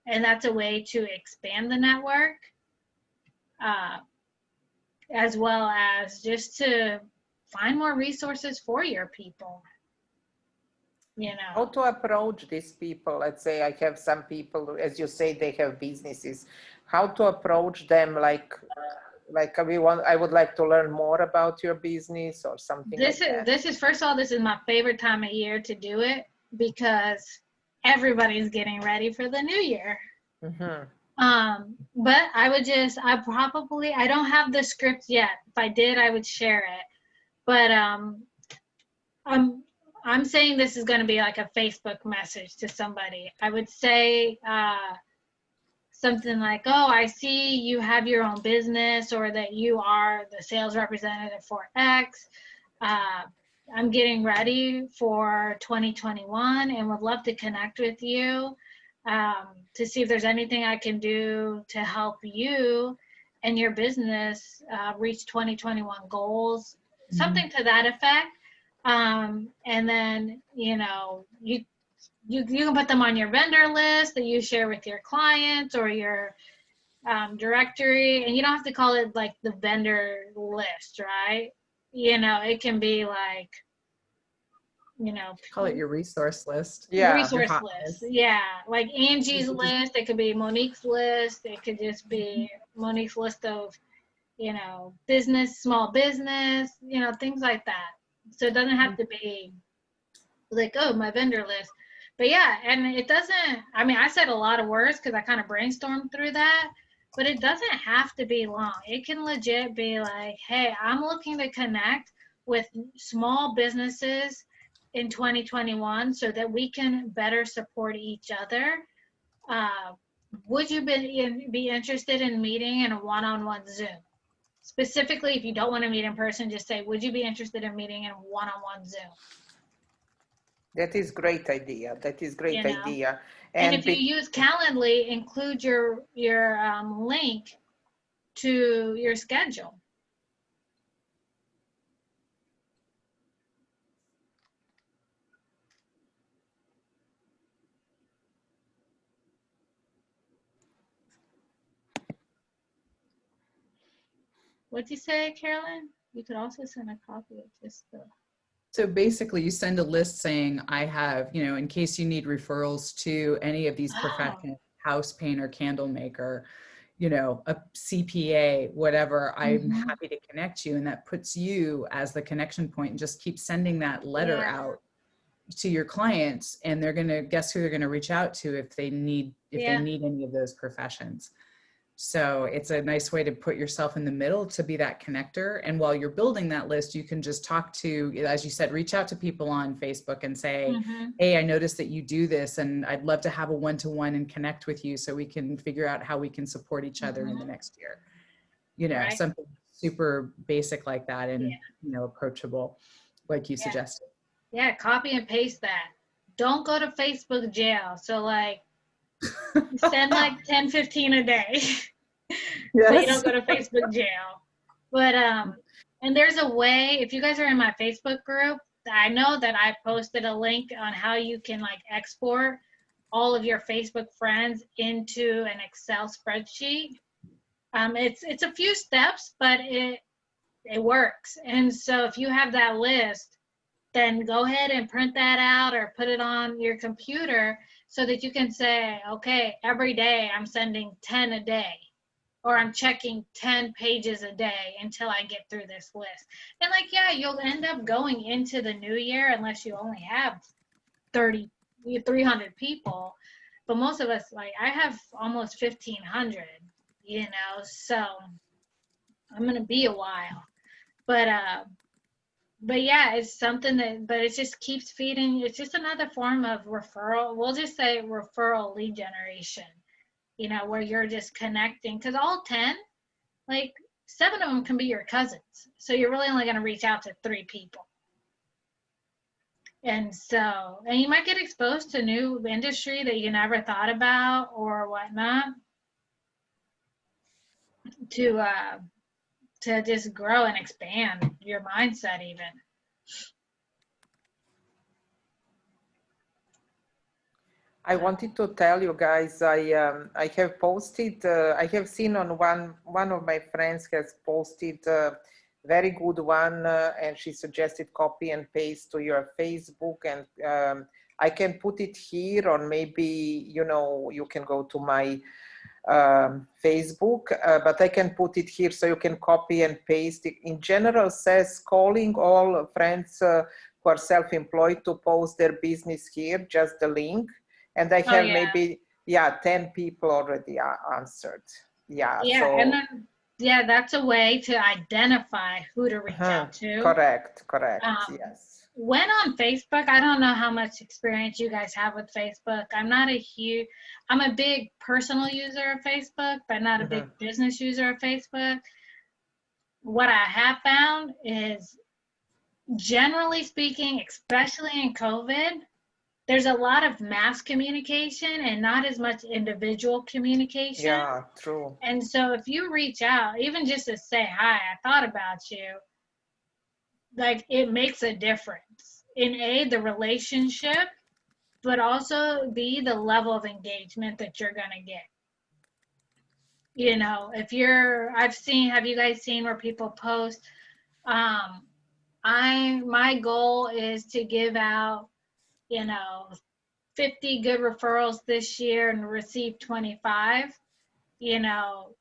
and that's a way to expand the network, as well as just to find more resources for your people, you know. How to approach these people? Let's say I have some people, as you say, they have businesses. How to approach them? Like I would like to learn more about your business or something like that. This is first of all, this is my favorite time of year to do it because everybody's getting ready for the new year. Mm-hmm. But I don't have the script yet. If I did, I would share it. But I'm saying this is going to be like a Facebook message to somebody. I would say something like, oh, I see you have your own business, or that you are the sales representative for X. I'm getting ready for 2021 and would love to connect with you to see if there's anything I can do to help you and your business reach 2021 goals, something to that effect. And then, you know, you can put them on your vendor list that you share with your clients or your directory, and you don't have to call it like the vendor list, right? You know, it can be like, you know, Call it your resource list. Yeah. resource list. Yeah, like Angie's list. It could be Monique's list. It could just be Monique's list of, you know, small business, you know, things like that. So it doesn't have to be like, oh, my vendor list. But yeah, and it doesn't, I mean, I said a lot of words because I kind of brainstormed through that, but it doesn't have to be long. It can legit be like, hey, I'm looking to connect with small businesses in 2021 so that we can better support each other. Would you be interested in meeting in a one-on-one Zoom? Specifically, if you don't want to meet in person, just say, would you be interested in meeting in a one-on-one Zoom? That is great idea. That is great idea. And if you use Calendly, include your link to your schedule. What'd you say, Carolyn? You could also send a copy of just the So basically you send a list saying, I have, you know, in case you need referrals to any of these Oh, professions, house painter, candle maker, you know, a CPA, whatever, I'm mhm. happy to connect you. And that puts you as the connection point and just keep sending that letter Yeah, out to your clients, and they're going to guess who they're going to reach out to if they need yeah, any of those professions. So it's a nice way to put yourself in the middle to be that connector. And while you're building that list, you can just talk to, as you said, reach out to people on Facebook and say, mhm, hey, I noticed that you do this and I'd love to have a one-to-one and connect with you so we can figure out how we can support each other in the mhm. next year. You know, Right? something super basic like that and, Yeah, you know, approachable, like you yeah, suggested. yeah. Copy and paste that. Don't go to Facebook jail. So like, send like 10, 15 a day. So you Yes. don't go to Facebook jail. But and there's a way, if you guys are in my Facebook group, I know that I posted a link on how you can like export all of your Facebook friends into an Excel spreadsheet. It's a few steps, but it works. And so if you have that list, then go ahead and print that out or put it on your computer so that you can say, okay, every day I'm sending 10 a day, or I'm checking 10 pages a day until I get through this list. And like, yeah, you'll end up going into the new year unless you only have 30, 300 people. But most of us, like, I have almost 1,500, you know, so I'm going to be a while. But yeah, it's something that, but it just keeps feeding. It's just another form of referral. We'll just say referral lead generation, you know, where you're just connecting. Because all 10, like 7 of them can be your cousins. So you're really only going to reach out to 3 people. And so, and you might get exposed to new industry that you never thought about or whatnot to, to just grow and expand your mindset even. I wanted to tell you guys, I have posted, I have seen on one of my friends has posted a very good one, and she suggested copy and paste to your Facebook, and I can put it here, or maybe, you know, you can go to my Facebook, but I can put it here so you can copy and paste it. In general, says calling all friends who are self-employed to post their business here, just the link. And I Oh have yeah. maybe, yeah, 10 people already answered. Yeah, Yeah, and so then yeah, that's a way to identify who to reach out to. correct, Um, yes. when on Facebook, I don't know how much experience you guys have with Facebook. I'm a big personal user of Facebook, but not a big business user of Facebook. What I have found is, generally speaking, especially in COVID, there's a lot of mass communication and not as much individual communication. Yeah, true. And so if you reach out, even just to say, hi, I thought about you, like it makes a difference in the relationship, but also the level of engagement that you're going to get. You know, have you guys seen where people post, my goal is to give out, you know, 50 good referrals this year and receive 25, you know,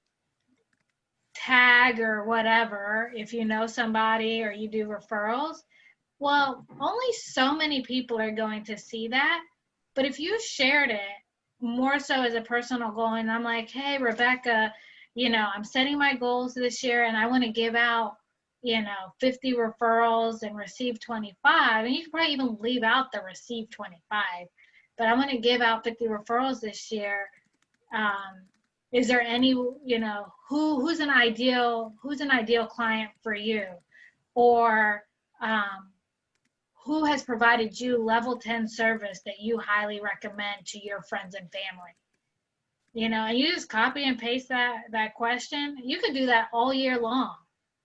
tag or whatever if you know somebody or you do referrals. Well, only so many people are going to see that. But if you shared it more so as a personal goal, and I'm like, hey, Rebecca, you know, I'm setting my goals this year and I want to give out, you know, 50 referrals and receive 25. And you can probably even leave out the receive 25. But I want to give out 50 referrals this year. Is there any, you know, who's an ideal client for you, or who has provided you level 10 service that you highly recommend to your friends and family? You know, and you just copy and paste that question. You could do that all year long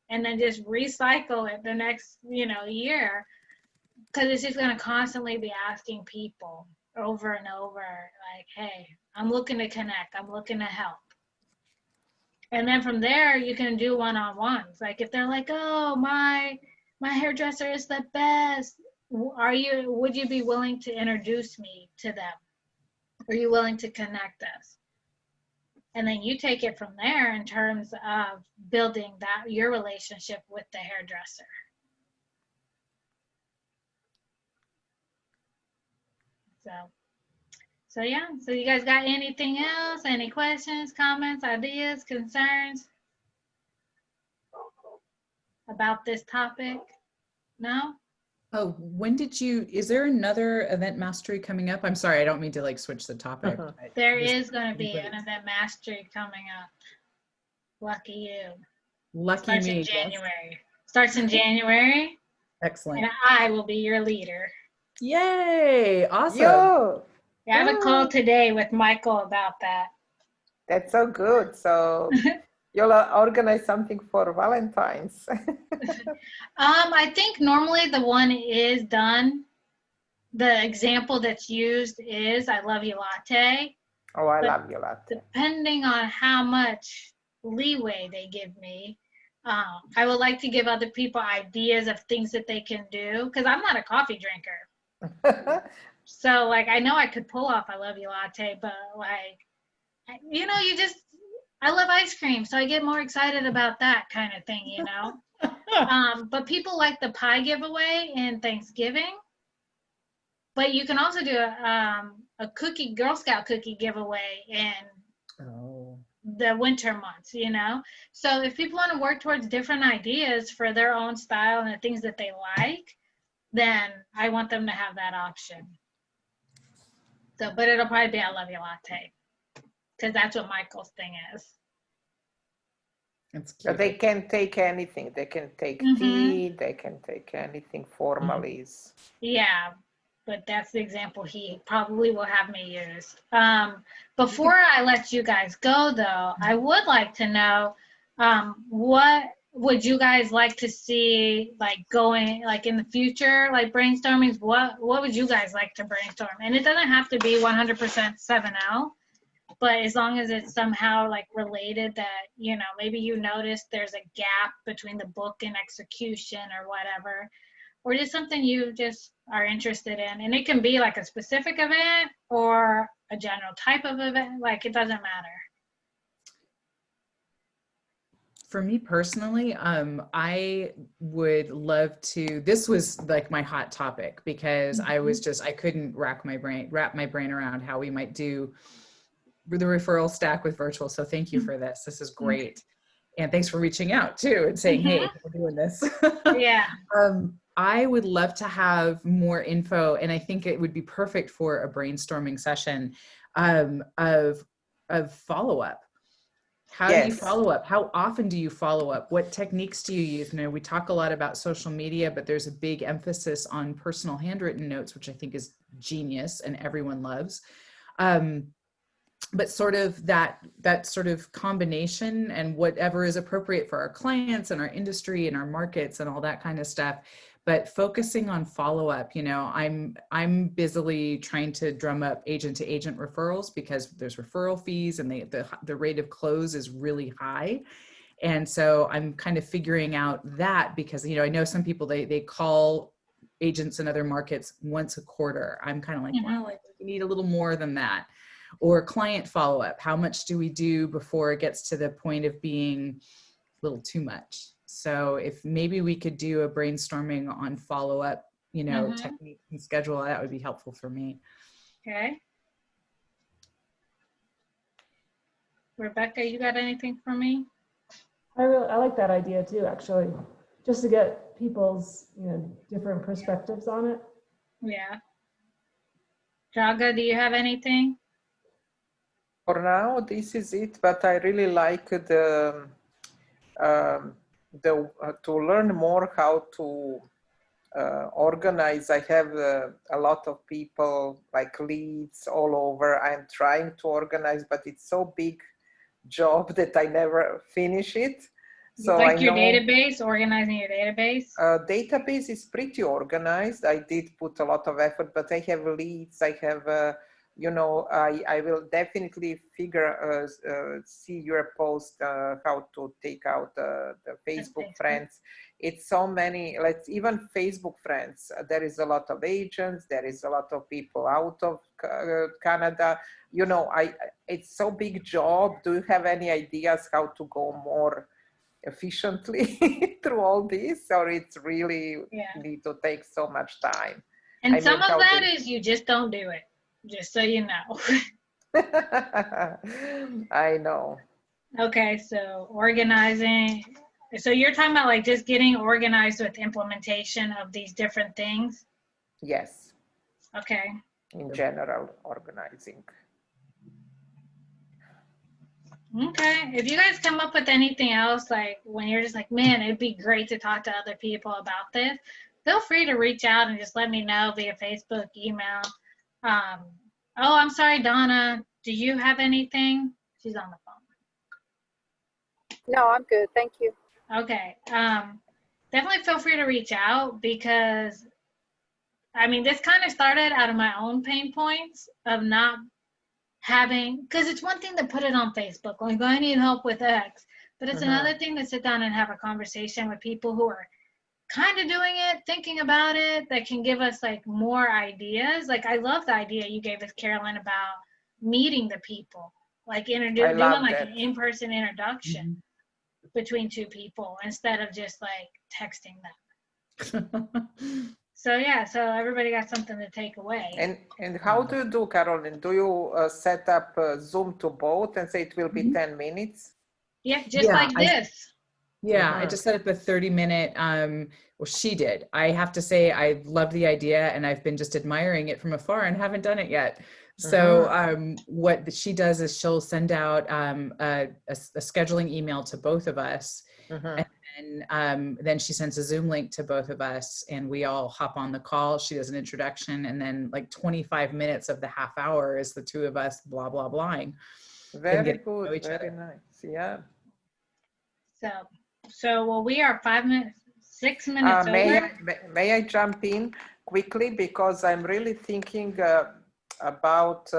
and then just recycle it the next, you know, year, because it's just going to constantly be asking people over and over, like, hey, I'm looking to connect, I'm looking to help. And then from there, you can do one-on-ones. Like if they're like, oh, my my hairdresser is the best. Would you be willing to introduce me to them? Are you willing to connect us? And then you take it from there in terms of building your relationship with the hairdresser. So yeah, so you guys got anything else? Any questions, comments, ideas, concerns about this topic? No? Oh, is there another event mastery coming up? I'm sorry, I don't mean to like switch the topic. There is going to be an event mastery coming up. Lucky you. Lucky Starts me. in January. Starts in January. Excellent. And I will be your leader. Yay! Awesome. Yo! I have a call today with Michael about that. That's so good. So you'll organize something for Valentine's. I think normally the one is done. The example that's used is I love you latte. Oh, I love you latte. Depending on how much leeway they give me, I would like to give other people ideas of things that they can do, because I'm not a coffee drinker. So like, I know I could pull off I love you latte, but like, you know, I love ice cream, so I get more excited about that kind of thing, you know. But people like the pie giveaway in Thanksgiving. But you can also do a Girl Scout cookie giveaway in the winter months, you know. So if people want to work towards different ideas for their own style and the things that they like, then I want them to have that option. So, but it'll probably be I love you latte, because that's what Michael's thing is. So they can take anything. They can take tea. They can take anything formally. Yeah, but that's the example he probably will have me use. Before I let you guys go, though, I would like to know what would you guys like to see, like, going, like, in the future, like brainstormings? What would you guys like to brainstorm? And it doesn't have to be 100% 7L. But as long as it's somehow like related, that, you know, maybe you notice there's a gap between the book and execution or whatever, or just something you just are interested in. And it can be like a specific event or a general type of event, like it doesn't matter. For me personally, I would love to, this was like my hot topic, because I couldn't wrap my brain around how we might do the referral stack with virtual. So thank you for this. This is great. And thanks for reaching out too and saying, hey, we're doing this. Yeah. I would love to have more info, and I think it would be perfect for a brainstorming session of follow-up. How do you follow up? How often do you follow up? What techniques do you use? You know, we talk a lot about social media, but there's a big emphasis on personal handwritten notes, which I think is genius and everyone loves. But sort of that sort of combination, and whatever is appropriate for our clients and our industry and our markets and all that kind of stuff, but focusing on follow-up. You know, I'm busily trying to drum up agent to agent referrals, because there's referral fees and the rate of close is really high. And so I'm kind of figuring out that, because, you know, I know some people, they call agents in other markets once a quarter. I'm kind of like, well, I think you need a little more than that. Or client follow-up. How much do we do before it gets to the point of being a little too much? So if maybe we could do a brainstorming on follow-up, you know, technique and schedule, that would be helpful for me. Okay. Rebecca, you got anything for me? I like that idea too, actually, just to get people's, you know, different perspectives on it. Yeah. Jaga, do you have anything? For now, this is it. But I really like to learn more how to organize. I have a lot of people, like leads all over. I'm trying to organize, but it's so big job that I never finish it. So like your database, organizing your database? Database is pretty organized. I did put a lot of effort, but I have leads. I have you know, I will definitely see your post, how to take out the Facebook friends. It's so many, let's even Facebook friends. There is a lot of agents. There is a lot of people out of Canada. You know, it's so big job. Do you have any ideas how to go more efficiently through all this, or it's really need to take so much time? And some of that is you just don't do it, just so you know. I know. Okay, so organizing. So you're talking about like just getting organized with implementation of these different things? Yes. Okay. In general, organizing. Okay. If you guys come up with anything else, like when you're just like, man, it'd be great to talk to other people about this, feel free to reach out and just let me know via Facebook, email. Oh, I'm sorry, Donna. Do you have anything? She's on the phone. No, I'm good. Thank you. Okay. Definitely feel free to reach out, because I mean, this kind of started out of my own pain points of not having, because it's one thing to put it on Facebook, like, I need help with X, but it's another thing to sit down and have a conversation with people who are kind of doing it, thinking about it, that can give us like more ideas. Like, I love the idea you gave us, Carolyn, about meeting the people, like doing like an in-person introduction between two people instead of just like texting them. So yeah, so everybody got something to take away. And how do you do, Carolyn? Do you set up Zoom to both and say it will be 10 minutes? Yeah, just like this. I just set up a 30-minute, well, she did. I have to say, I love the idea, and I've been just admiring it from afar and haven't done it yet. So what she does is she'll send out a scheduling email to both of us, and then she sends a Zoom link to both of us, and we all hop on the call. She does an introduction, and then like 25 minutes of the half hour is the two of us blah, blah, blahing. Very good, very nice, yeah. So well, we are 6 minutes over. May I jump in quickly, because I'm really thinking about,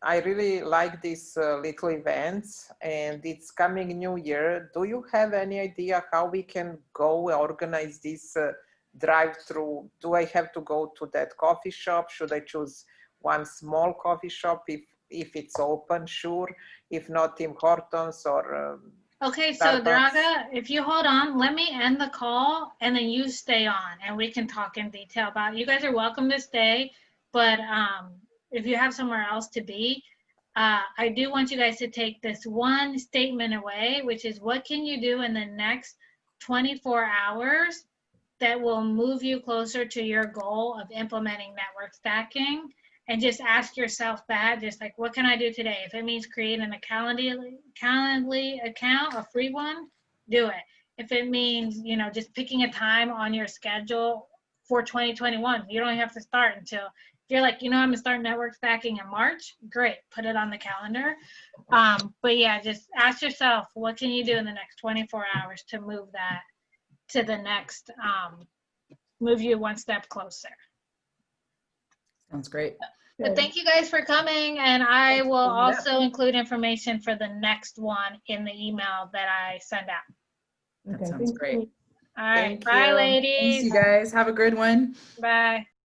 I really like these little events, and it's coming New Year. Do you have any idea how we can go organize this drive-through? Do I have to go to that coffee shop? Should I choose one small coffee shop if it's open? Sure. If not, Tim Hortons or okay, so Draga, if you hold on, let me end the call, and then you stay on, and we can talk in detail about it. You guys are welcome to stay, but if you have somewhere else to be, I do want you guys to take this one statement away, which is, what can you do in the next 24 hours that will move you closer to your goal of implementing network stacking? And just ask yourself that, just like, what can I do today? If it means creating a Calendly account, a free one, do it. If it means, you know, just picking a time on your schedule for 2021, you don't have to start until, if you're like, you know, I'm gonna start network stacking in March, great, put it on the calendar. But yeah, just ask yourself, what can you do in the next 24 hours to move that to the next, move you one step closer. Sounds great. But thank you guys for coming, and I will also include information for the next one in the email that I send out. That sounds great. All right, bye ladies. Thanks, you guys. Have a good one. Bye.